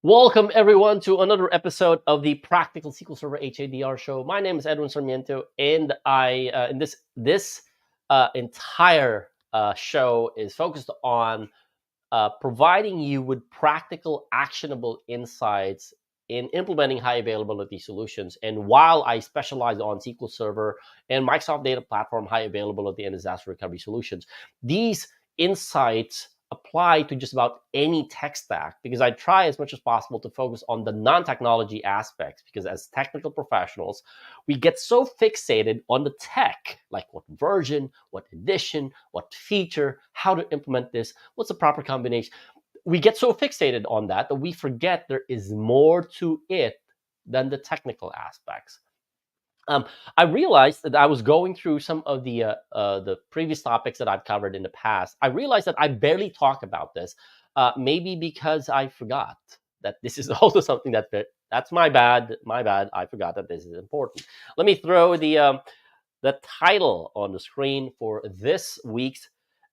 Welcome everyone to another episode of the Practical SQL Server HA show. My name is Edwin Sarmiento, and I in this entire show is focused on providing you with practical, actionable insights in implementing high availability solutions. And while I specialize on SQL Server and Microsoft Data Platform high availability and disaster recovery solutions, these insights apply to just about any tech stack because I try as much as possible to focus on the non-technology aspects, because as technical professionals, we get so fixated on the tech, like what version, what edition, what feature, how to implement this, what's the proper combination. We get so fixated on that we forget there is more to it than the technical aspects. I realized that I was going through some of the previous topics that I've covered in the past. I realized that I barely talk about this, maybe because I forgot that this is also something that's my bad. My bad. I forgot that this is important. Let me throw the title on the screen for this week's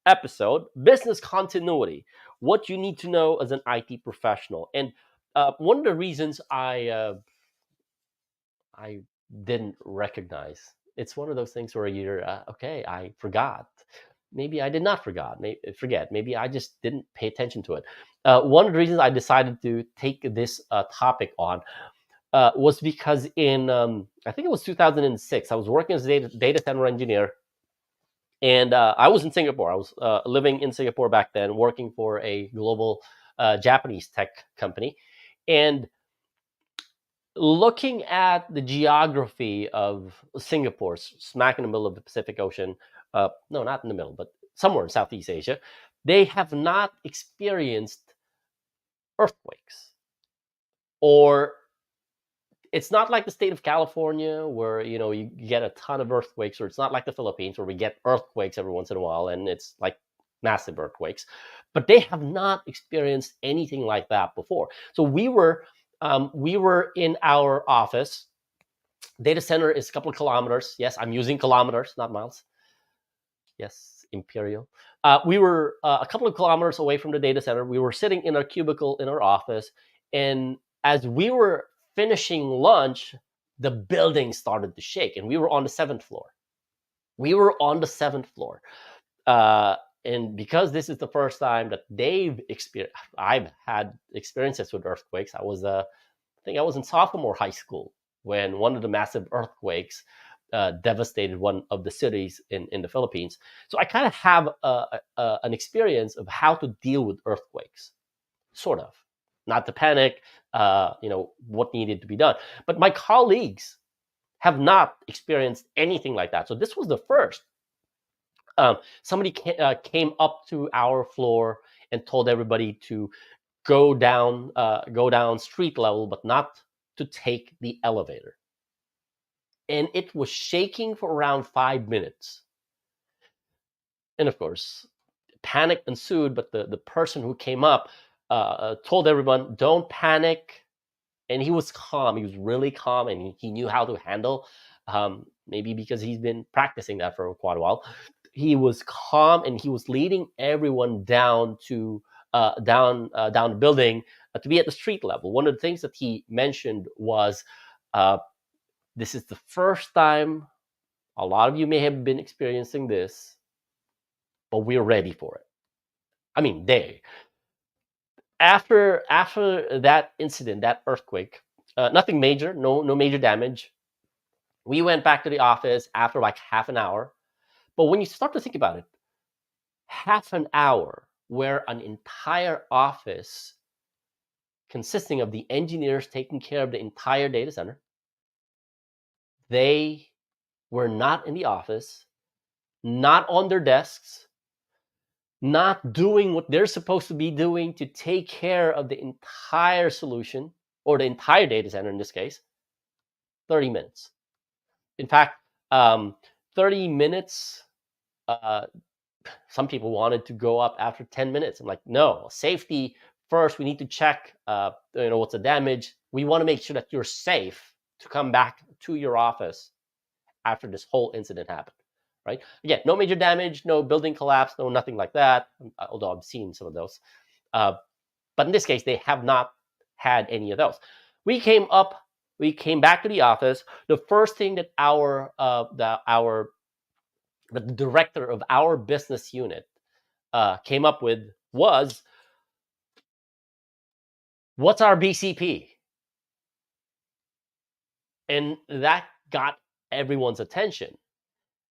episode: Business Continuity: What you need to know as an IT professional. And one of the reasons I didn't recognize. It's one of those things where you're okay. I forgot. Maybe I did not forget. Maybe I just didn't pay attention to it. One of the reasons I decided to take this topic on was because in I think it was 2006. I was working as a data center engineer, and I was in Singapore. I was living in Singapore back then, working for a global Japanese tech company, and looking at the geography of Singapore, smack in the middle of the Pacific Ocean, no, not in the middle, but somewhere in Southeast Asia, they have not experienced earthquakes. Or it's not like the state of California where, you get a ton of earthquakes, or it's not like the Philippines where we get earthquakes every once in a while, and it's like massive earthquakes. But they have not experienced anything like that before. So we were in our office. Data center is a couple of kilometers. Yes, I'm using kilometers, not miles. Yes, imperial. We were a couple of kilometers away from the data center. We were sitting in our cubicle in our office, and as we were finishing lunch, the building started to shake, and we were on the seventh floor. And because this is the first time that I've had experiences with earthquakes. I think I was in sophomore high school when one of the massive earthquakes devastated one of the cities in the Philippines. So I kind of have an experience of how to deal with earthquakes, sort of. Not to panic, what needed to be done. But my colleagues have not experienced anything like that. So this was the first. Somebody came up to our floor and told everybody to go down street level, but not to take the elevator. And it was shaking for around 5 minutes. And of course, panic ensued, but the person who came up told everyone, don't panic. And he was calm. He was really calm, and he knew how to handle, maybe because he's been practicing that for quite a while. He was calm, and he was leading everyone down the building to be at the street level. One of the things that he mentioned was, this is the first time, a lot of you may have been experiencing this, but we're ready for it. I mean, after that incident, that earthquake, nothing major, no major damage. We went back to the office after like half an hour. But when you start to think about it, half an hour where an entire office consisting of the engineers taking care of the entire data center, they were not in the office, not on their desks, not doing what they're supposed to be doing to take care of the entire solution, or the entire data center in this case. 30 minutes. In fact, 30 minutes, some people wanted to go up after 10 minutes. I'm like, no, safety first. We need to check, what's the damage. We want to make sure that you're safe to come back to your office after this whole incident happened, right? Again, no major damage, no building collapse, no nothing like that, although I've seen some of those. But in this case, they have not had any of those. We came back to the office. The first thing that the director of our business unit came up with was, what's our BCP? And that got everyone's attention.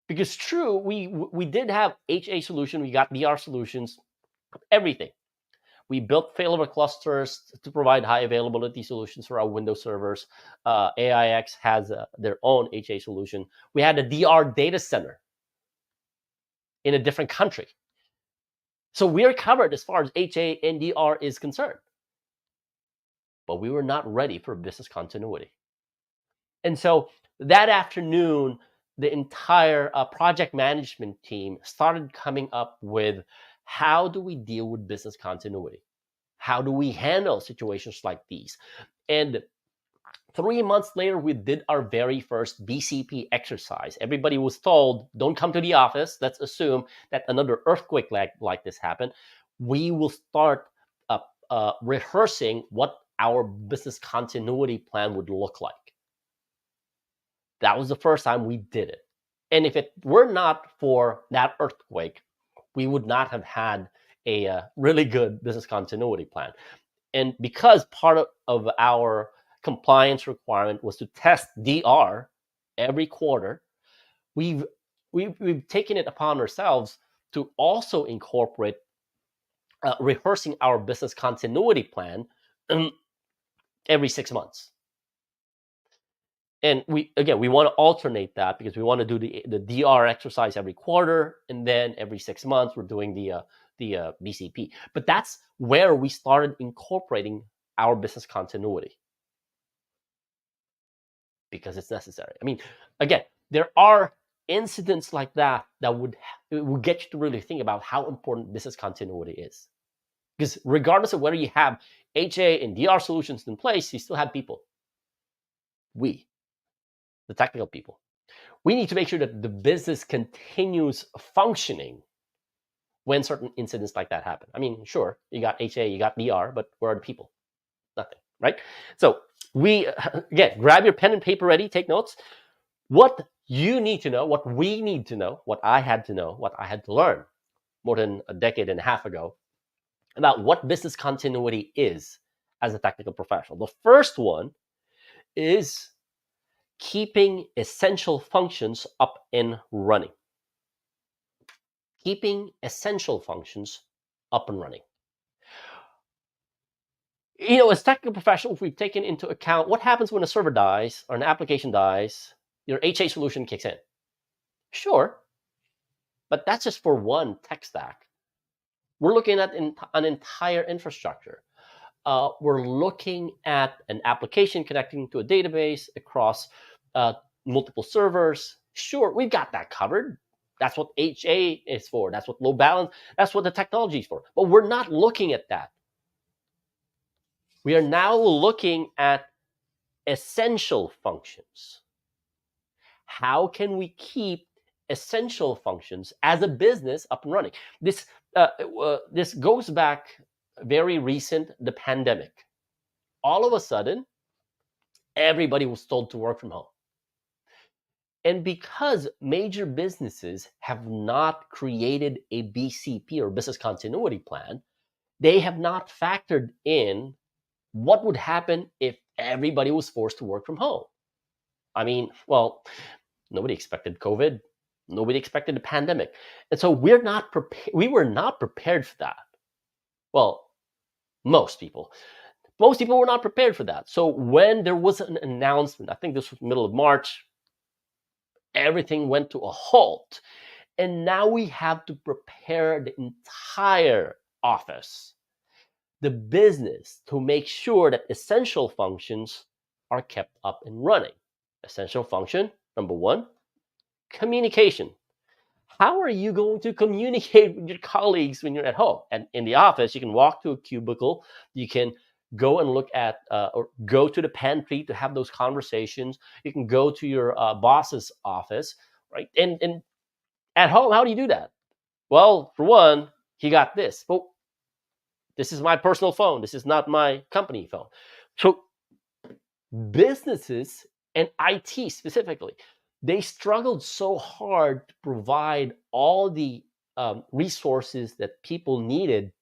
Because true, we did have HA solution, we got DR solutions, everything. We built failover clusters to provide high availability solutions for our Windows servers. AIX has their own HA solution. We had a DR data center in a different country. So we're covered as far as HA and DR is concerned. But we were not ready for business continuity. And so that afternoon, the entire project management team started coming up with, how do we deal with business continuity? How do we handle situations like these? And 3 months later, we did our very first BCP exercise. Everybody was told, don't come to the office. Let's assume that another earthquake like this happened. We will start rehearsing what our business continuity plan would look like. That was the first time we did it. And if it were not for that earthquake, we would not have had a really good business continuity plan. And because part of our compliance requirement was to test DR every quarter, we've taken it upon ourselves to also incorporate rehearsing our business continuity plan every 6 months. And we want to alternate that, because we want to do the DR exercise every quarter, and then every 6 months we're doing the BCP. But that's where we started incorporating our business continuity, because it's necessary. I mean, again, there are incidents like that would get you to really think about how important business continuity is. Because regardless of whether you have HA and DR solutions in place, you still have people. The technical people. We need to make sure that the business continues functioning when certain incidents like that happen. I mean, sure, you got HA, you got DR, but where are the people? Nothing, right? So again, grab your pen and paper ready, take notes. What you need to know, what we need to know, what I had to know, what I had to learn more than a decade and a half ago about what business continuity is as a technical professional. The first one is keeping essential functions up and running. Keeping essential functions up and running. As technical professionals, we've taken into account what happens when a server dies or an application dies, your HA solution kicks in. Sure, but that's just for one tech stack. We're looking at an entire infrastructure. We're looking at an application connecting to a database across multiple servers. Sure, we've got that covered. That's what HA is for. That's what load balance, that's what the technology is for. But we're not looking at that. We are now looking at essential functions. How can we keep essential functions as a business up and running? This goes back very recent, the pandemic. All of a sudden, everybody was told to work from home. And because major businesses have not created a BCP or business continuity plan, they have not factored in what would happen if everybody was forced to work from home. I mean, well, nobody expected COVID. Nobody expected the pandemic. And so we were not prepared for that. Well, most people were not prepared for that. So when there was an announcement, I think this was middle of March, everything went to a halt. And now we have to prepare the entire office, the business, to make sure that essential functions are kept up and running. Essential function, number one, communication. How are you going to communicate with your colleagues when you're at home? And in the office, you can walk to a cubicle, you can go and look at or go to the pantry to have those conversations. You can go to your boss's office, right? And at home, how do you do that? Well, for one, he got this. But This is my personal phone. This is not my company phone. So businesses and IT specifically, they struggled so hard to provide all the resources that people needed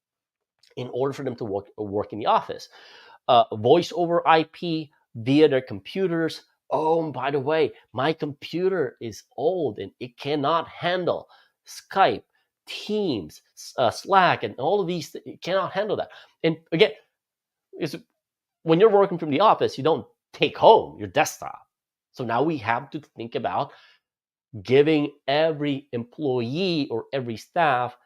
in order for them to work in the office. Voice over IP via their computers. Oh, and by the way, my computer is old and it cannot handle Skype, Teams, Slack, and all of these. It cannot handle that. And again, is when you're working from the office, you don't take home your desktop. So now we have to think about giving every employee or every staff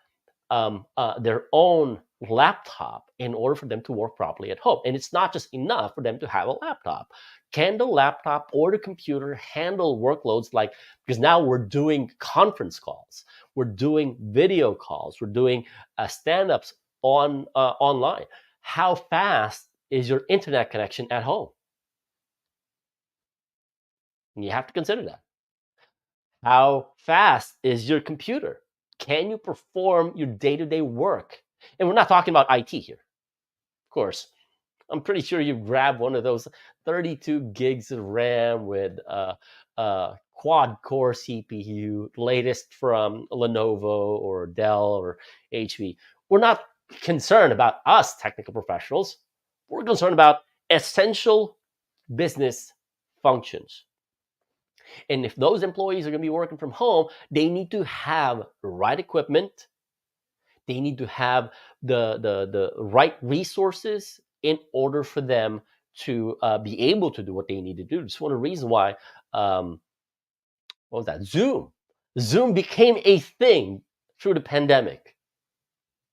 their own laptop in order for them to work properly at home. And it's not just enough for them to have a laptop. Can the laptop or the computer handle workloads like, because now we're doing conference calls, we're doing video calls, we're doing stand-ups online. How fast is your internet connection at home? And you have to consider that. How fast is your computer? Can you perform your day-to-day work? And we're not talking about IT here. Of course, I'm pretty sure you grab one of those 32 gigs of RAM with a quad-core CPU, latest from Lenovo or Dell or HP. We're not concerned about us technical professionals. We're concerned about essential business functions. And if those employees are going to be working from home, they need to have the right equipment. They need to have the right resources in order for them to be able to do what they need to do. It's one of the reasons why, what was that? Zoom became a thing through the pandemic.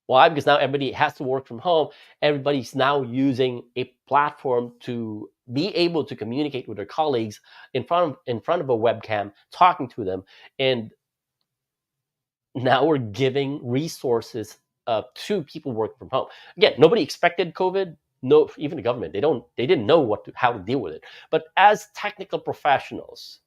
Why? Because now everybody has to work from home. Everybody's now using a platform to be able to communicate with their colleagues in front of a webcam, talking to them. And now we're giving resources to people working from home. Again, nobody expected COVID. No, even the government, they didn't know how to deal with it. But as technical professionals,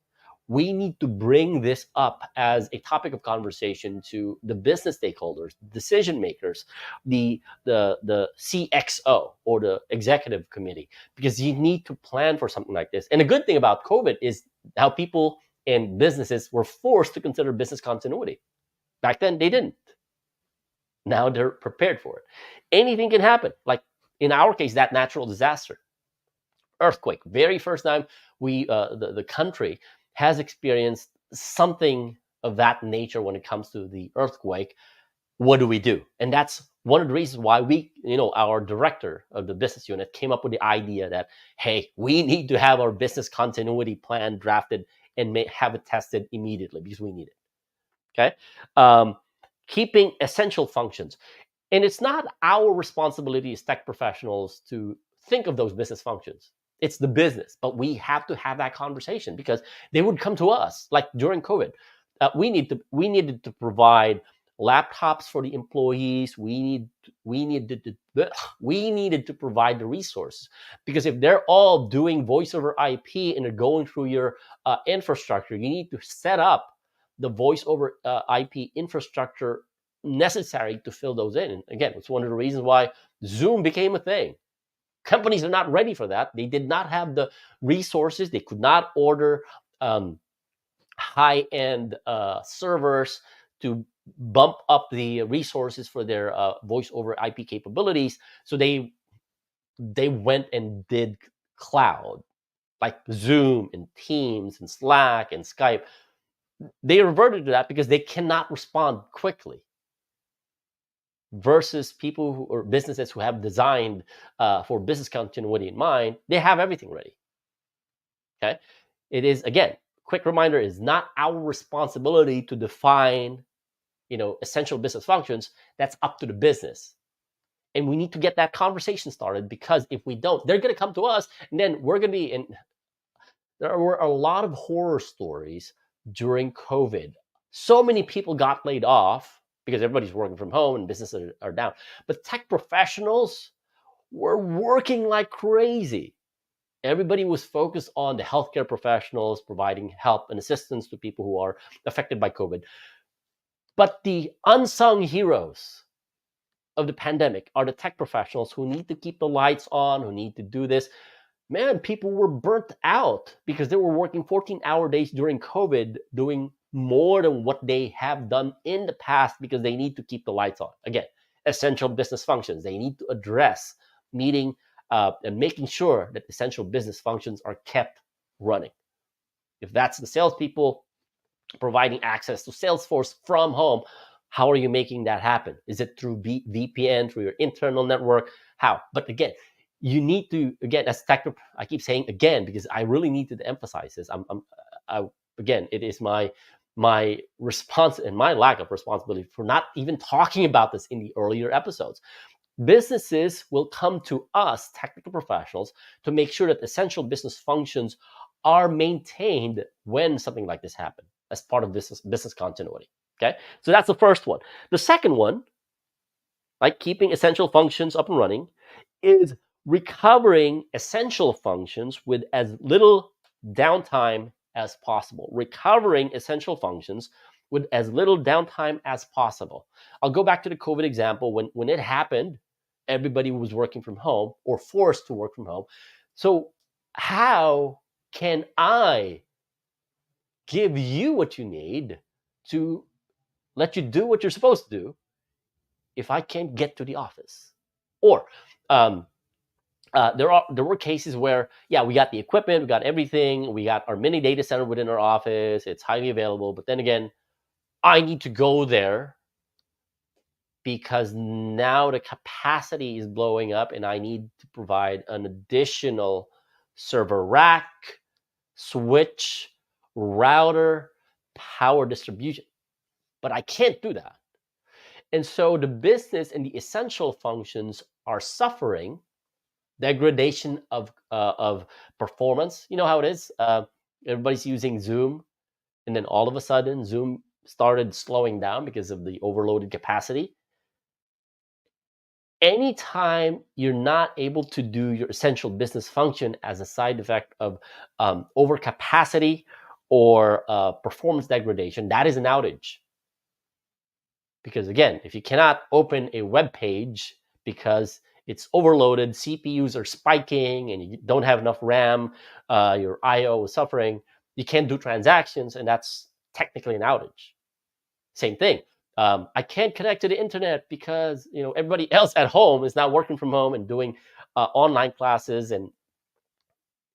we need to bring this up as a topic of conversation to the business stakeholders, decision makers, the CXO or the executive committee, because you need to plan for something like this. And the good thing about COVID is how people and businesses were forced to consider business continuity. Back then, they didn't. Now they're prepared for it. Anything can happen. Like in our case, that natural disaster, earthquake. Very first time the country has experienced something of that nature when it comes to the earthquake. What do we do? And that's one of the reasons why our director of the business unit came up with the idea that, hey, we need to have our business continuity plan drafted and have it tested immediately because we need it. Okay. Keeping essential functions. And it's not our responsibility as tech professionals to think of those business functions. It's the business, but we have to have that conversation because they would come to us. Like during COVID, we needed to provide laptops for the employees. We needed to provide the resources, because if they're all doing voice over IP and they're going through your infrastructure, you need to set up the voice over IP infrastructure necessary to fill those in. And again, it's one of the reasons why Zoom became a thing. Companies are not ready for that. They did not have the resources. They could not order high-end servers to bump up the resources for their voice over IP capabilities. So they went and did cloud, like Zoom and Teams and Slack and Skype. They reverted to that because they cannot respond quickly. Versus people or businesses who have designed for business continuity in mind, they have everything ready. Okay, it is, again, quick reminder, is not our responsibility to define, essential business functions. That's up to the business, and we need to get that conversation started, because if we don't, they're going to come to us, and then we're going to be in. There were a lot of horror stories during COVID. So many people got laid off because everybody's working from home and businesses are down. But tech professionals were working like crazy. Everybody was focused on the healthcare professionals, providing help and assistance to people who are affected by COVID. But the unsung heroes of the pandemic are the tech professionals who need to keep the lights on, who need to do this. Man, people were burnt out because they were working 14-hour days during COVID, doing more than what they have done in the past because they need to keep the lights on. Again, essential business functions. They need to address meeting and making sure that essential business functions are kept running. If that's the salespeople providing access to Salesforce from home, how are you making that happen? Is it through VPN, through your internal network? How? But again, you need to, again, as tech, I keep saying again because I really need to emphasize this. Again, it is my response and my lack of responsibility for not even talking about this in the earlier episodes. Businesses will come to us, technical professionals, to make sure that essential business functions are maintained when something like this happens as part of business continuity. Okay, so that's the first one. The second one, like keeping essential functions up and running, is recovering essential functions with as little downtime as possible. Recovering essential functions with as little downtime as possible. I'll go back to the COVID example. When it happened, everybody was working from home or forced to work from home. So how can I give you what you need to let you do what you're supposed to do if I can't get to the office? Or there were cases where, yeah, we got the equipment, we got everything, we got our mini data center within our office, it's highly available, but then again, I need to go there because now the capacity is blowing up and I need to provide an additional server rack, switch, router, power distribution. But I can't do that. And so the business and the essential functions are suffering degradation of performance. You know how it is. Everybody's using Zoom, and then all of a sudden, Zoom started slowing down because of the overloaded capacity. Anytime you're not able to do your essential business function as a side effect of overcapacity or performance degradation, that is an outage. Because again, if you cannot open a web page because it's overloaded, CPUs are spiking, and you don't have enough RAM, your I/O is suffering, you can't do transactions, and that's technically an outage. Same thing. I can't connect to the internet because everybody else at home is now working from home and doing online classes, and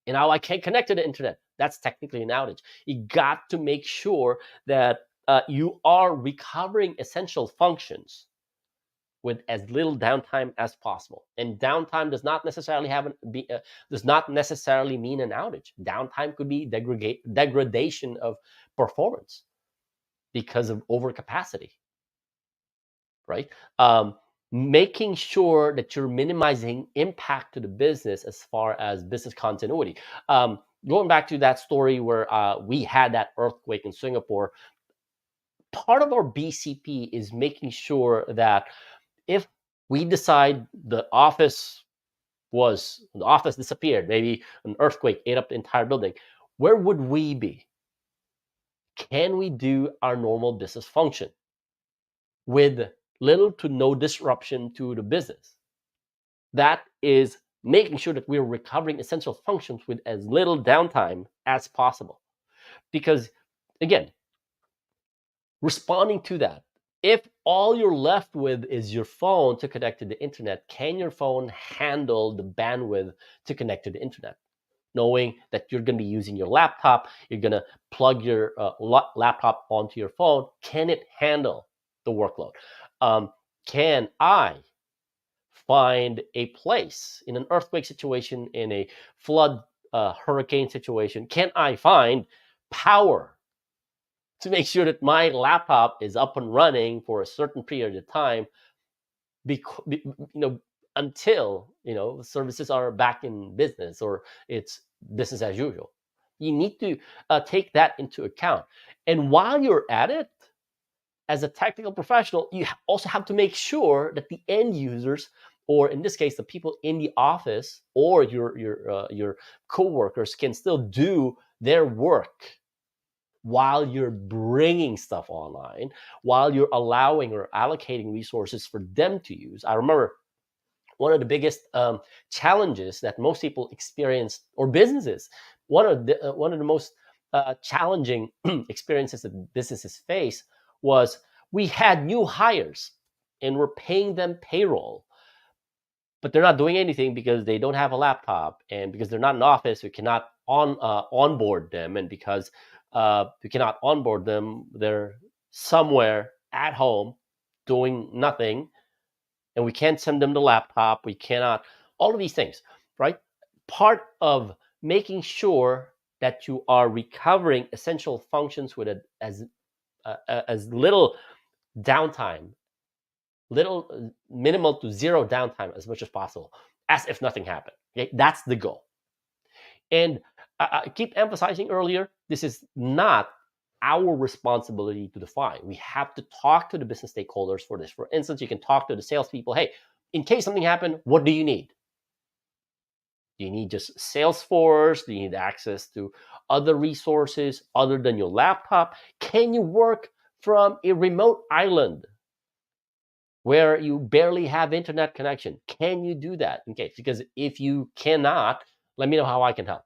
now I can't connect to the internet. That's technically an outage. You got to make sure that you are recovering essential functions with as little downtime as possible. And downtime does not necessarily does not necessarily mean an outage. Downtime could be degradation of performance because of overcapacity, right? Making sure that you're minimizing impact to the business as far as business continuity. Going back to that story where we had that earthquake in Singapore, part of our BCP is making sure that if we decide the office disappeared, maybe an earthquake ate up the entire building, where would we be? Can we do our normal business function with little to no disruption to the business? That is making sure that we're recovering essential functions with as little downtime as possible. Because again, responding to that, if all you're left with is your phone to connect to the internet, can your phone handle the bandwidth to connect to the internet? Knowing that you're going to be using your laptop, you're going to plug your laptop onto your phone, can it handle the workload? Can I find a place in an earthquake situation, in a flood, hurricane situation? Can I find power to make sure that my laptop is up and running for a certain period of time, until services are back in business or it's business as usual? You need to take that into account. And while you're at it, as a technical professional, you also have to make sure that the end users, or in this case, the people in the office or your coworkers, can still do their work while you're bringing stuff online, while you're allowing or allocating resources for them to use. I remember one of the biggest challenges that most people experience, or businesses, one of the most challenging experiences that businesses face was we had new hires and we're paying them payroll, but they're not doing anything because they don't have a laptop, and because they're not in office, we cannot onboard them, and because we cannot onboard them, they're somewhere at home doing nothing, and we can't send them the laptop. We cannot, all of these things, right? Part of making sure that you are recovering essential functions with as little downtime, little minimal to zero downtime as much as possible, as if nothing happened. Okay, that's the goal. And I keep emphasizing earlier, this is not our responsibility to define. We have to talk to the business stakeholders for this. For instance, you can talk to the salespeople. Hey, in case something happened, what do you need? Do you need just Salesforce? Do you need access to other resources other than your laptop? Can you work from a remote island where you barely have internet connection? Can you do that? Okay, because if you cannot, let me know how I can help.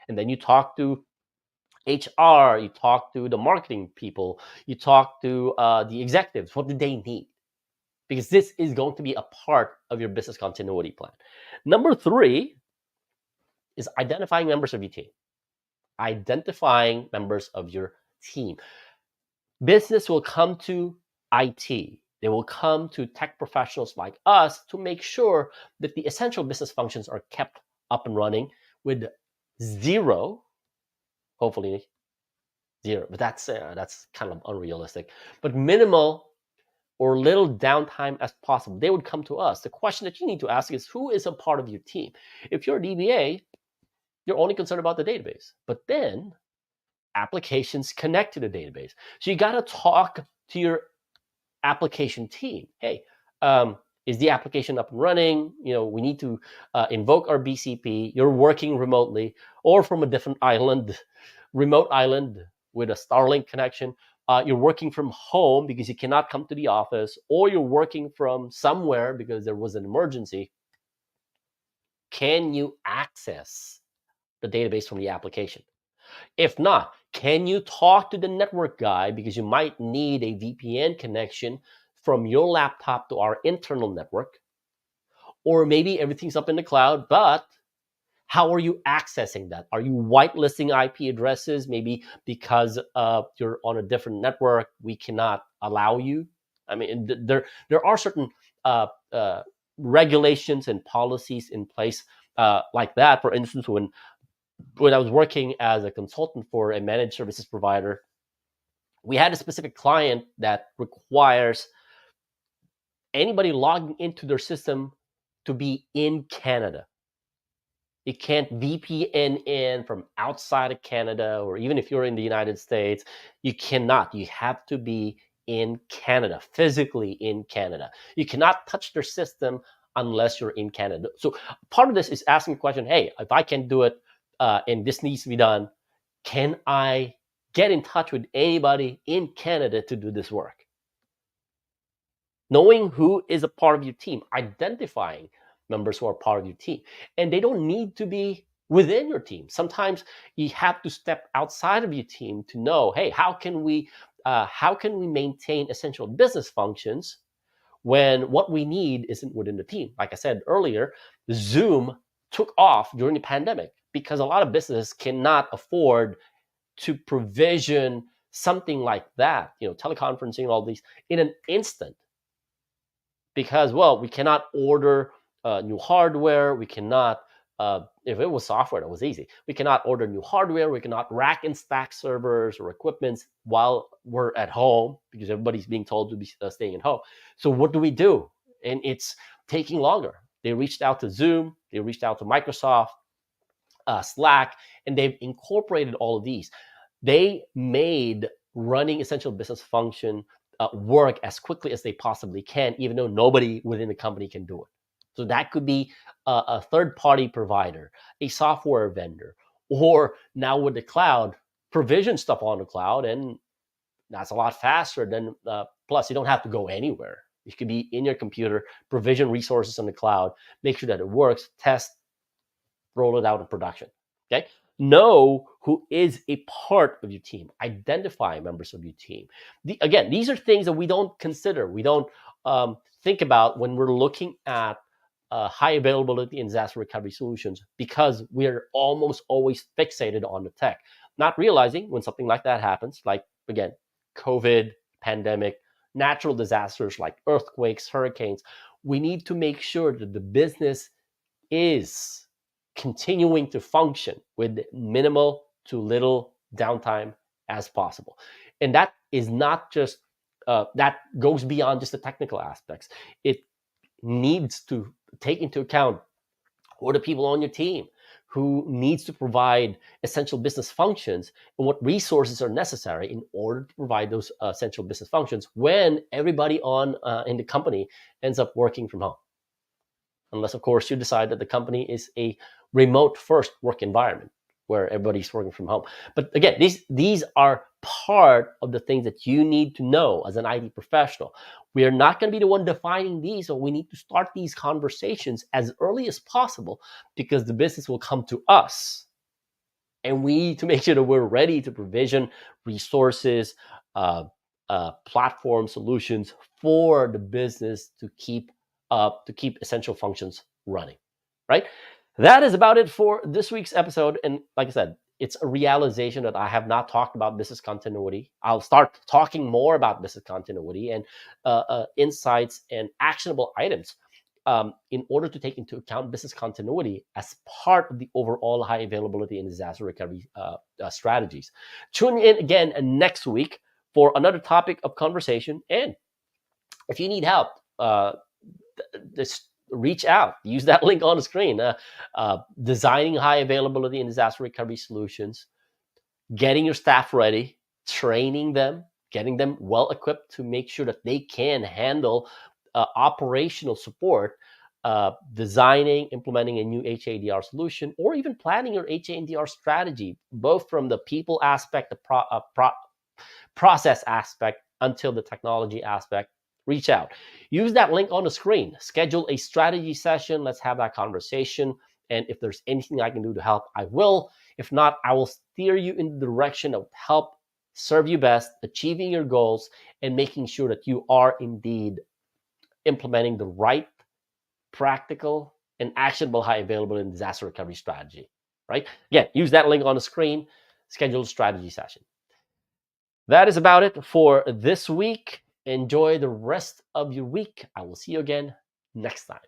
And then you talk to HR, you talk to the marketing people, you talk to the executives. What do they need? Because this is going to be a part of your business continuity plan. Number 3 is identifying members of your team. Identifying members of your team. Business will come to IT. They will come to tech professionals like us to make sure that the essential business functions are kept up and running with zero, hopefully zero, but that's kind of unrealistic, but minimal or little downtime as possible. They would come to us. The question that you need to ask is, who is a part of your team? If you're a DBA, you're only concerned about the database, but then applications connect to the database. So you got to talk to your application team. Hey, is the application up and running? We need to invoke our BCP. You're working remotely or from a different island, remote island with a Starlink connection. You're working from home because you cannot come to the office, or you're working from somewhere because there was an emergency. Can you access the database from the application? If not, can you talk to the network guy, because you might need a VPN connection from your laptop to our internal network? Or maybe everything's up in the cloud, but how are you accessing that? Are you whitelisting IP addresses? Maybe because you're on a different network, we cannot allow you. I mean, there are certain regulations and policies in place like that. For instance, when I was working as a consultant for a managed services provider, we had a specific client that requires anybody logging into their system to be in Canada. You can't VPN in from outside of Canada, or even if you're in the United States, you cannot. You have to be in Canada, physically in Canada. You cannot touch their system unless you're in Canada. So part of this is asking the question, hey, if I can do it and this needs to be done, can I get in touch with anybody in Canada to do this work? Knowing who is a part of your team, identifying members who are part of your team. And they don't need to be within your team. Sometimes you have to step outside of your team to know, hey, how can we maintain essential business functions when what we need isn't within the team? Like I said earlier, Zoom took off during the pandemic because a lot of businesses cannot afford to provision something like that, teleconferencing and all these in an instant. Because, well, we cannot order new hardware. We cannot, if it was software, that was easy. We cannot order new hardware. We cannot rack and stack servers or equipments while we're at home because everybody's being told to be staying at home. So what do we do? And it's taking longer. They reached out to Zoom. They reached out to Microsoft, Slack, and they've incorporated all of these. They made running essential business function work as quickly as they possibly can, even though nobody within the company can do it. So that could be a third-party provider, a software vendor, or now with the cloud, provision stuff on the cloud, and that's a lot faster than. Plus, you don't have to go anywhere. You could be in your computer, provision resources on the cloud, make sure that it works, test, roll it out in production. Okay. Know who is a part of your team. Identify members of your team. Again, these are things that we don't consider. We don't think about when we're looking at high availability and disaster recovery solutions, because we're almost always fixated on the tech, not realizing when something like that happens, like, again, COVID, pandemic, natural disasters like earthquakes, hurricanes, we need to make sure that the business is continuing to function with minimal to little downtime as possible. And that is not just, that goes beyond just the technical aspects. It needs to take into account who are the people on your team, who needs to provide essential business functions, and what resources are necessary in order to provide those essential business functions when everybody in the company ends up working from home. Unless, of course, you decide that the company is a remote first work environment where everybody's working from home. But again, these are part of the things that you need to know as an IT professional. We are not going to be the one defining these, so we need to start these conversations as early as possible, because the business will come to us. And we need to make sure that we're ready to provision resources, platform solutions for the business to keep essential functions running, right? That is about it for this week's episode. And like I said, it's a realization that I have not talked about business continuity. I'll start talking more about business continuity and insights and actionable items in order to take into account business continuity as part of the overall high availability and disaster recovery strategies. Tune in again next week for another topic of conversation. And if you need help, just reach out. Use that link on the screen. Designing high availability and disaster recovery solutions, getting your staff ready, training them, getting them well equipped to make sure that they can handle operational support, designing, implementing a new HADR solution, or even planning your HADR strategy, both from the people aspect, the process aspect, until the technology aspect. Reach out. Use that link on the screen. Schedule a strategy session. Let's have that conversation. And if there's anything I can do to help, I will. If not, I will steer you in the direction that will help serve you best, achieving your goals, and making sure that you are indeed implementing the right, practical, and actionable high availability and disaster recovery strategy, right? Again, use that link on the screen. Schedule a strategy session. That is about it for this week. Enjoy the rest of your week. I will see you again next time.